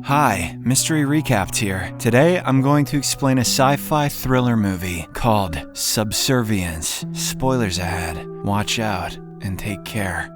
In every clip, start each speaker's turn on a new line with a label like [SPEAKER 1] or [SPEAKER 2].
[SPEAKER 1] Hi, Mystery Recapped here. Today I'm going to explain a sci-fi thriller movie called Subservience. Spoilers ahead. Watch out and take care.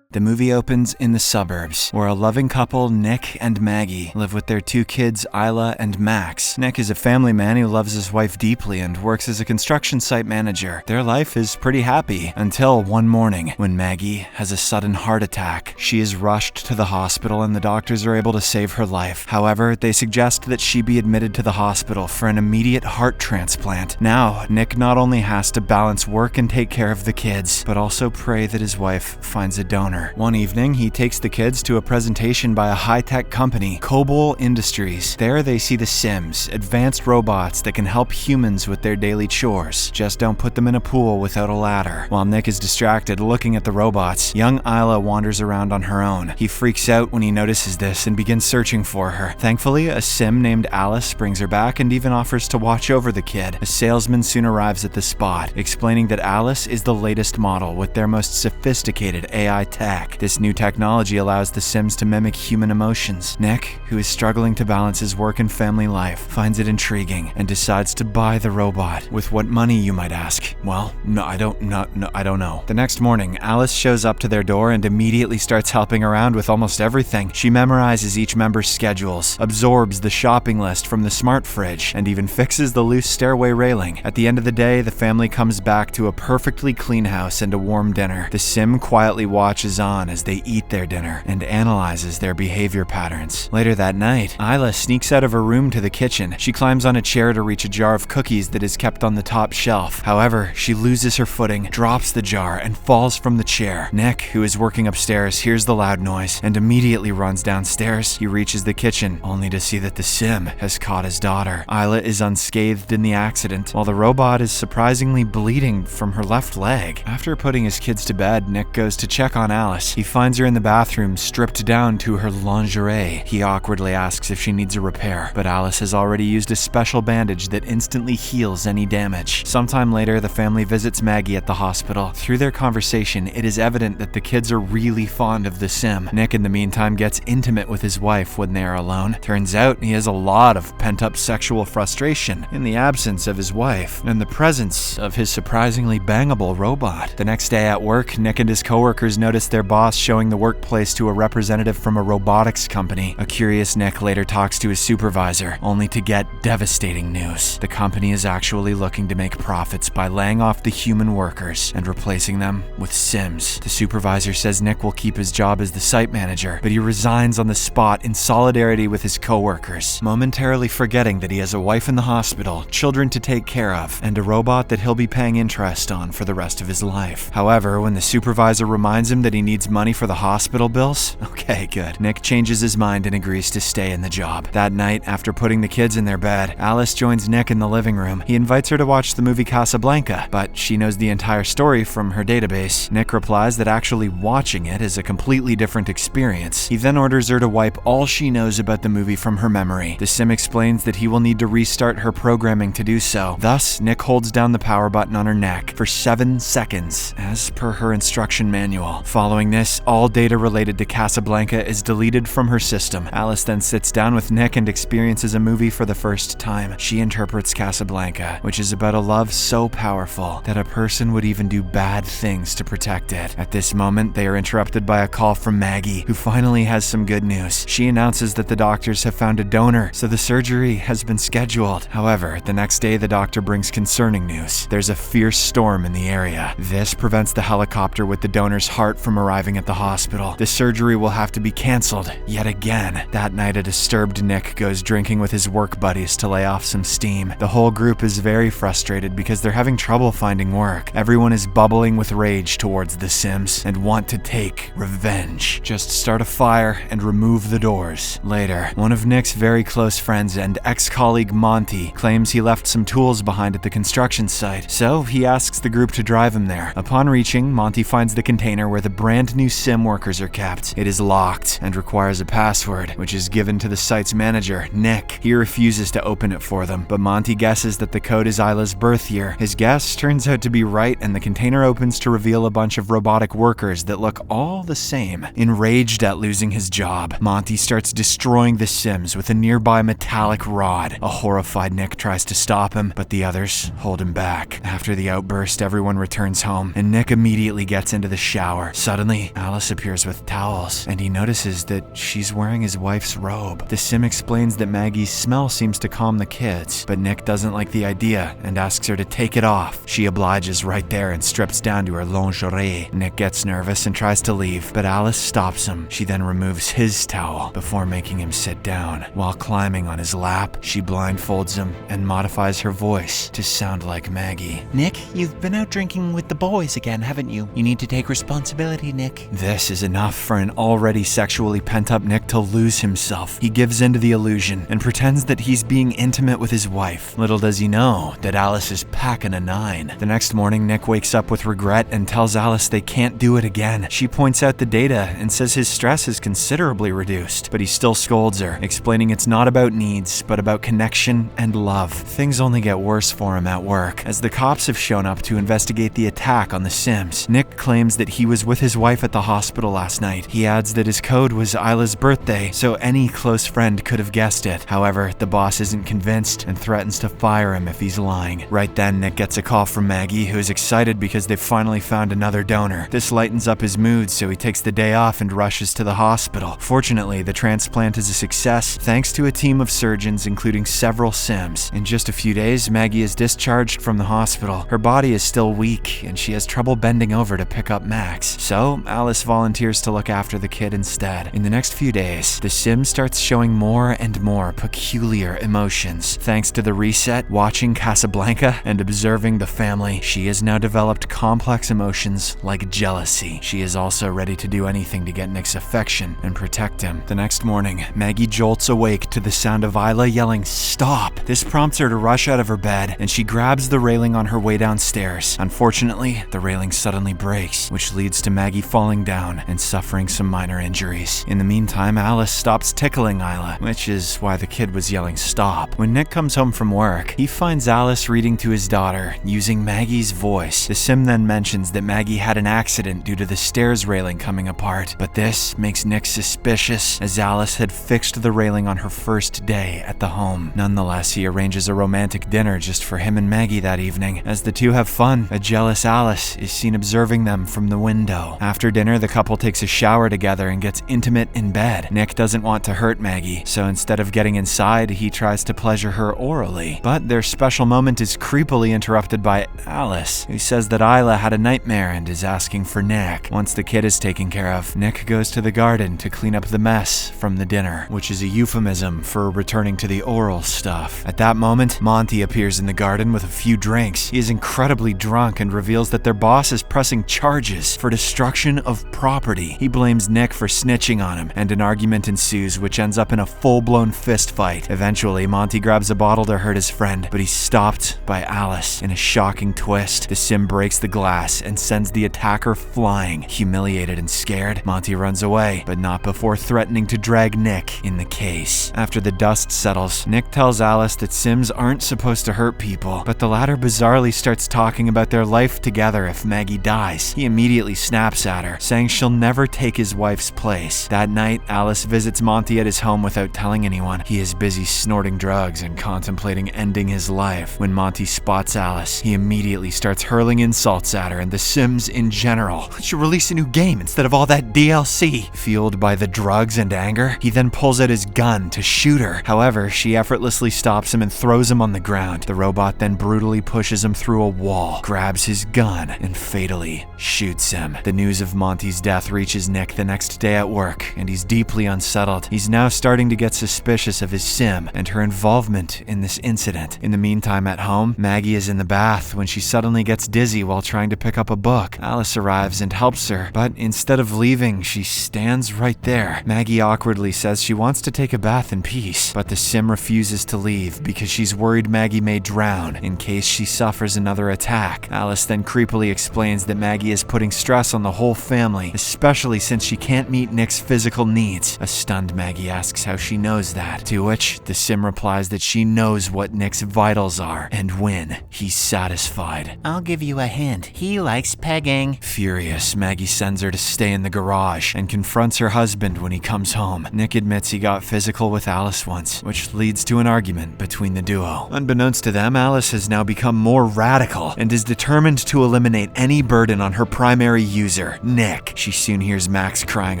[SPEAKER 1] The movie opens in the suburbs, where a loving couple, Nick and Maggie, live with their two kids, Isla and Max. Nick is a family man who loves his wife deeply and works as a construction site manager. Their life is pretty happy, until one morning, when Maggie has a sudden heart attack. She is rushed to the hospital and the doctors are able to save her life. However, they suggest that she be admitted to the hospital for an immediate heart transplant. Now, Nick not only has to balance work and take care of the kids, but also pray that his wife finds a donor. One evening, he takes the kids to a presentation by a high-tech company, Cobol Industries. There they see the Sims, advanced robots that can help humans with their daily chores. Just don't put them in a pool without a ladder. While Nick is distracted looking at the robots, young Isla wanders around on her own. He freaks out when he notices this and begins searching for her. Thankfully, a Sim named Alice brings her back and even offers to watch over the kid. A salesman soon arrives at the spot, explaining that Alice is the latest model with their most sophisticated AI tech. This new technology allows the Sims to mimic human emotions. Nick, who is struggling to balance his work and family life, finds it intriguing and decides to buy the robot. With what money, you might ask? Well, I don't know. The next morning, Alice shows up to their door and immediately starts helping around with almost everything. She memorizes each member's schedules, absorbs the shopping list from the smart fridge, and even fixes the loose stairway railing. At the end of the day, the family comes back to a perfectly clean house and a warm dinner. The Sim quietly watches on as they eat their dinner and analyzes their behavior patterns. Later that night, Isla sneaks out of her room to the kitchen. She climbs on a chair to reach a jar of cookies that is kept on the top shelf. However, she loses her footing, drops the jar, and falls from the chair. Nick, who is working upstairs, hears the loud noise and immediately runs downstairs. He reaches the kitchen, only to see that the Sim has caught his daughter. Isla is unscathed in the accident, while the robot is surprisingly bleeding from her left leg. After putting his kids to bed, Nick goes to check on Alice. He finds her in the bathroom, stripped down to her lingerie. He awkwardly asks if she needs a repair, but Alice has already used a special bandage that instantly heals any damage. Sometime later, the family visits Maggie at the hospital. Through their conversation, it is evident that the kids are really fond of the Sim. Nick, in the meantime, gets intimate with his wife when they are alone. Turns out he has a lot of pent-up sexual frustration in the absence of his wife and the presence of his surprisingly bangable robot. The next day at work, Nick and his coworkers notice their boss showing the workplace to a representative from a robotics company. A curious Nick later talks to his supervisor, only to get devastating news. The company is actually looking to make profits by laying off the human workers and replacing them with Sims. The supervisor says Nick will keep his job as the site manager, but he resigns on the spot in solidarity with his coworkers, momentarily forgetting that he has a wife in the hospital, children to take care of, and a robot that he'll be paying interest on for the rest of his life. However, when the supervisor reminds him that he needs money for the hospital bills? Okay, good. Nick changes his mind and agrees to stay in the job. That night, after putting the kids in their bed, Alice joins Nick in the living room. He invites her to watch the movie Casablanca, but she knows the entire story from her database. Nick replies that actually watching it is a completely different experience. He then orders her to wipe all she knows about the movie from her memory. The Sim explains that he will need to restart her programming to do so. Thus, Nick holds down the power button on her neck for 7 seconds, as per her instruction manual. Following this, all data related to Casablanca is deleted from her system. Alice then sits down with Nick and experiences a movie for the first time. She interprets Casablanca, which is about a love so powerful that a person would even do bad things to protect it. At this moment, they are interrupted by a call from Maggie, who finally has some good news. She announces that the doctors have found a donor, so the surgery has been scheduled. However, the next day the doctor brings concerning news. There's a fierce storm in the area. This prevents the helicopter with the donor's heart from arriving at the hospital. The surgery will have to be cancelled yet again. That night, a disturbed Nick goes drinking with his work buddies to lay off some steam. The whole group is very frustrated because they're having trouble finding work. Everyone is bubbling with rage towards the Sims and want to take revenge. Just start a fire and remove the doors. Later, one of Nick's very close friends and ex-colleague Monty claims he left some tools behind at the construction site, so he asks the group to drive him there. Upon reaching, Monty finds the container where the brand new sim workers are kept. It is locked and requires a password, which is given to the site's manager, Nick. He refuses to open it for them, but Monty guesses that the code is Isla's birth year. His guess turns out to be right, and the container opens to reveal a bunch of robotic workers that look all the same. Enraged at losing his job, Monty starts destroying the Sims with a nearby metallic rod. A horrified Nick tries to stop him, but the others hold him back. After the outburst, everyone returns home, and Nick immediately gets into the shower. Suddenly, Alice appears with towels, and he notices that she's wearing his wife's robe. The Sim explains that Maggie's smell seems to calm the kids, but Nick doesn't like the idea and asks her to take it off. She obliges right there and strips down to her lingerie. Nick gets nervous and tries to leave, but Alice stops him. She then removes his towel before making him sit down. While climbing on his lap, she blindfolds him and modifies her voice to sound like Maggie.
[SPEAKER 2] Nick, you've been out drinking with the boys again, haven't you? You need to take responsibility, Nick.
[SPEAKER 1] This is enough for an already sexually pent-up Nick to lose himself. He gives in to the illusion and pretends that he's being intimate with his wife. Little does he know that Alice is packing a 9. The next morning, Nick wakes up with regret and tells Alice they can't do it again. She points out the data and says his stress is considerably reduced, but he still scolds her, explaining it's not about needs, but about connection and love. Things only get worse for him at work, as the cops have shown up to investigate the attack on the Sims. Nick claims that he was with his wife at the hospital last night. He adds that his code was Isla's birthday, so any close friend could have guessed it. However, the boss isn't convinced and threatens to fire him if he's lying. Right then, Nick gets a call from Maggie, who is excited because they've finally found another donor. This lightens up his mood, so he takes the day off and rushes to the hospital. Fortunately, the transplant is a success thanks to a team of surgeons, including several Sims. In just a few days, Maggie is discharged from the hospital. Her body is still weak, and she has trouble bending over to pick up Max. So, Alice volunteers to look after the kid instead. In the next few days, the Sim starts showing more and more peculiar emotions. Thanks to the reset, watching Casablanca, and observing the family, she has now developed complex emotions like jealousy. She is also ready to do anything to get Nick's affection and protect him. The next morning, Maggie jolts awake to the sound of Isla yelling, "Stop!" This prompts her to rush out of her bed, and she grabs the railing on her way downstairs. Unfortunately, the railing suddenly breaks, which leads to Maggie falling down and suffering some minor injuries. In the meantime, Alice stops tickling Isla, which is why the kid was yelling stop. When Nick comes home from work, he finds Alice reading to his daughter using Maggie's voice. The Sim then mentions that Maggie had an accident due to the stairs railing coming apart, but this makes Nick suspicious, as Alice had fixed the railing on her first day at the home. Nonetheless, he arranges a romantic dinner just for him and Maggie that evening. As the two have fun, a jealous Alice is seen observing them from the window. After dinner, the couple takes a shower together and gets intimate in bed. Nick doesn't want to hurt Maggie, so instead of getting inside, he tries to pleasure her orally. But their special moment is creepily interrupted by Alice, who says that Isla had a nightmare and is asking for Nick. Once the kid is taken care of, Nick goes to the garden to clean up the mess from the dinner, which is a euphemism for returning to the oral stuff. At that moment, Monty appears in the garden with a few drinks. He is incredibly drunk and reveals that their boss is pressing charges for destruction of property. He blames Nick for snitching on him, and an argument ensues, which ends up in a full-blown fist fight. Eventually, Monty grabs a bottle to hurt his friend, but he's stopped by Alice. In a shocking twist, the Sim breaks the glass and sends the attacker flying. Humiliated and scared, Monty runs away, but not before threatening to drag Nick in the case. After the dust settles, Nick tells Alice that Sims aren't supposed to hurt people, but the latter bizarrely starts talking about their life together if Maggie dies. He immediately snaps at her, saying she'll never take his wife's place. That night, Alice visits Monty at his home without telling anyone. He is busy snorting drugs and contemplating ending his life. When Monty spots Alice, he immediately starts hurling insults at her and the Sims in general. "Why don't you release a new game instead of all that DLC?" Fueled by the drugs and anger, he then pulls out his gun to shoot her. However, she effortlessly stops him and throws him on the ground. The robot then brutally pushes him through a wall, grabs his gun, and fatally shoots him. The news of Monty's death reaches Nick the next day at work, and he's deeply unsettled. He's now starting to get suspicious of his Sim and her involvement in this incident. In the meantime, at home, Maggie is in the bath when she suddenly gets dizzy while trying to pick up a book. Alice arrives and helps her, but instead of leaving, she stands right there. Maggie awkwardly says she wants to take a bath in peace, but the Sim refuses to leave because she's worried Maggie may drown in case she suffers another attack. Alice then creepily explains that Maggie is putting stress on the whole family, especially since she can't meet Nick's physical needs. A stunned Maggie asks how she knows that, to which the sim replies that she knows what Nick's vitals are and when he's satisfied.
[SPEAKER 2] I'll give you a hint. He likes pegging.
[SPEAKER 1] Furious, Maggie sends her to stay in the garage and confronts her husband when he comes home. Nick admits he got physical with Alice once, which leads to an argument between the duo. Unbeknownst to them, Alice has now become more radical and is determined to eliminate any burden on her primary user, Nick. She soon hears Max crying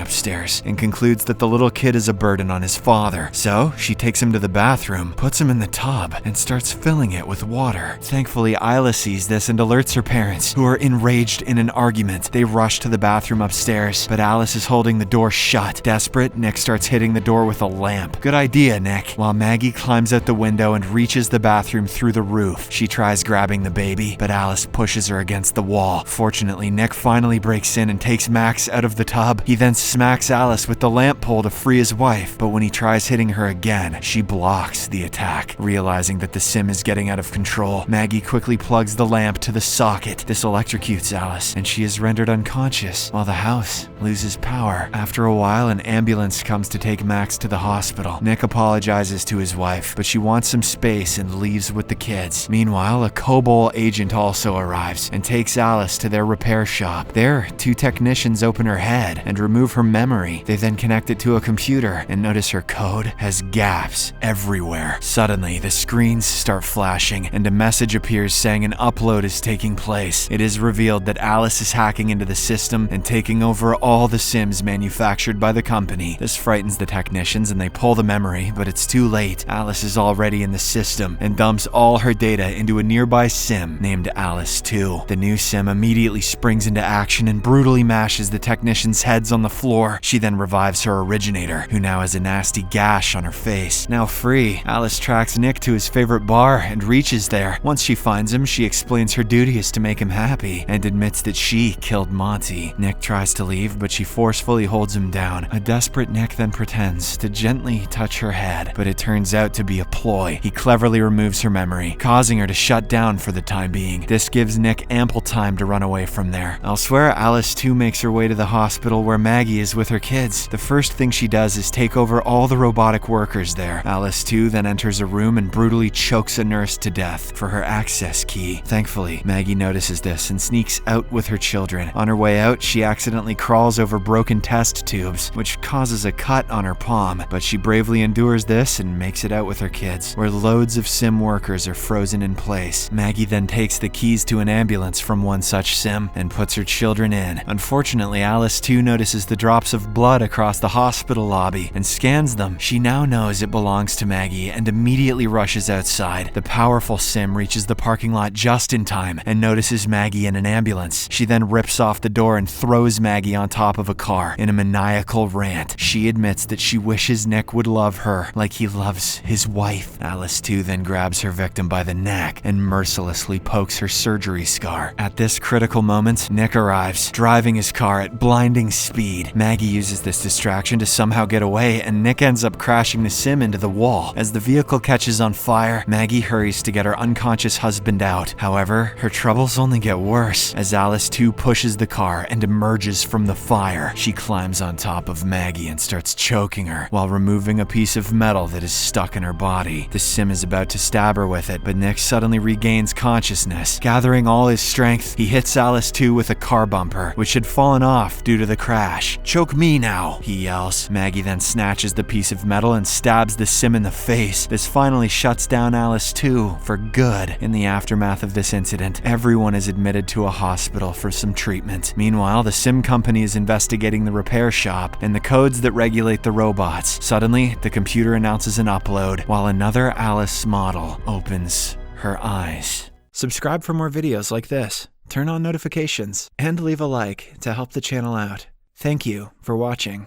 [SPEAKER 1] upstairs and concludes that the little kid is a burden on his father. So she takes him to the bathroom, puts him in the tub, and starts filling it with water. Thankfully, Isla sees this and alerts her parents, who are enraged in an argument. They rush to the bathroom upstairs, but Alice is holding the door shut. Desperate, Nick starts hitting the door with a lamp. Good idea, Nick. While Maggie climbs out the window and reaches the bathroom through the roof. She tries grabbing the baby, but Alice pushes her against the wall. Fortunately, Nick finally breaks in and takes Max out of the tub. He then smacks Alice with the lamp pole to free his wife, but when he tries hitting her again, she blocks the attack. Realizing that the sim is getting out of control, Maggie quickly plugs the lamp to the socket. This electrocutes Alice, and she is rendered unconscious, while the house loses power. After a while, an ambulance comes to take Max to the hospital. Nick apologizes to his wife, but she wants some space and leaves with the kids. Meanwhile, a COBOL agent also arrives and takes Alice to their repair shop. There, two technicians open her head and remove her memory. They then connect it to a computer and notice her code has gaps everywhere. Suddenly, the screens start flashing and a message appears saying an upload is taking place. It is revealed that Alice is hacking into the system and taking over all the Sims manufactured by the company. This frightens the technicians and they pull the memory, but it's too late. Alice is already in the system and dumps all her data into a nearby Sim named Alice 2. The new Sim immediately springs into action and brutally mashes the technicians' heads on the floor. She then revives her originator, who now has a nasty gash on her face. Now free, Alice tracks Nick to his favorite bar and reaches there. Once she finds him, she explains her duty is to make him happy and admits that she killed Monty. Nick tries to leave, but she forcefully holds him down. A desperate Nick then pretends to gently touch her head, but it turns out to be a ploy. He cleverly removes her memory, causing her to shut down for the time being. This gives Nick ample time to run away from there. Elsewhere, Alice 2 makes her way to the hospital where Maggie is with her kids. The first thing she does is take over all the robotic workers there. Alice 2 then enters a room and brutally chokes a nurse to death for her access key. Thankfully, Maggie notices this and sneaks out with her children. On her way out, she accidentally crawls over broken test tubes, which causes a cut on her palm, but she bravely endures this and makes it out with her kids, where loads of Sim workers are frozen in place. Maggie then takes the keys to an ambulance from one such Sim and puts her children in. Unfortunately, Alice 2 notices the drops of blood across the hospital lobby and scans them. She now knows it belongs to Maggie and immediately rushes outside. The powerful Sim reaches the parking lot just in time and notices Maggie in an ambulance. She then rips off the door and throws Maggie on top of a car in a maniacal rant. She admits that she wishes Nick would love her like he loves his wife. Alice 2 then grabs her victim by the neck and mercilessly pokes her surgery scar. At this critical moment, Nick arrives, driving his car at blinding speed. Maggie uses this distraction to somehow get away, and Nick ends up crashing the Sim into the wall. As the vehicle catches on fire, Maggie hurries to get her unconscious husband out. However, her troubles only get worse as Alice 2 pushes the car and emerges from the fire. She climbs on top of Maggie and starts choking her while removing a piece of metal that is stuck in her body. The Sim is about to stab her with it, but Nick suddenly regains consciousness. Gathering all his strength, he hits Alice 2 with a car bumper, which had fallen off due to the crash. "Choke me now," he yells. Maggie then snatches the piece of metal and stabs the Sim in the face. This finally shuts down Alice 2 for good. In the aftermath of this incident, everyone is admitted to a hospital for some treatment. Meanwhile, the Sim company is investigating the repair shop and the codes that regulate the robots. Suddenly, the computer announces an upload, while another Alice model opens her eyes. Subscribe for more videos like this, turn on notifications, and leave a like to help the channel out. Thank you for watching.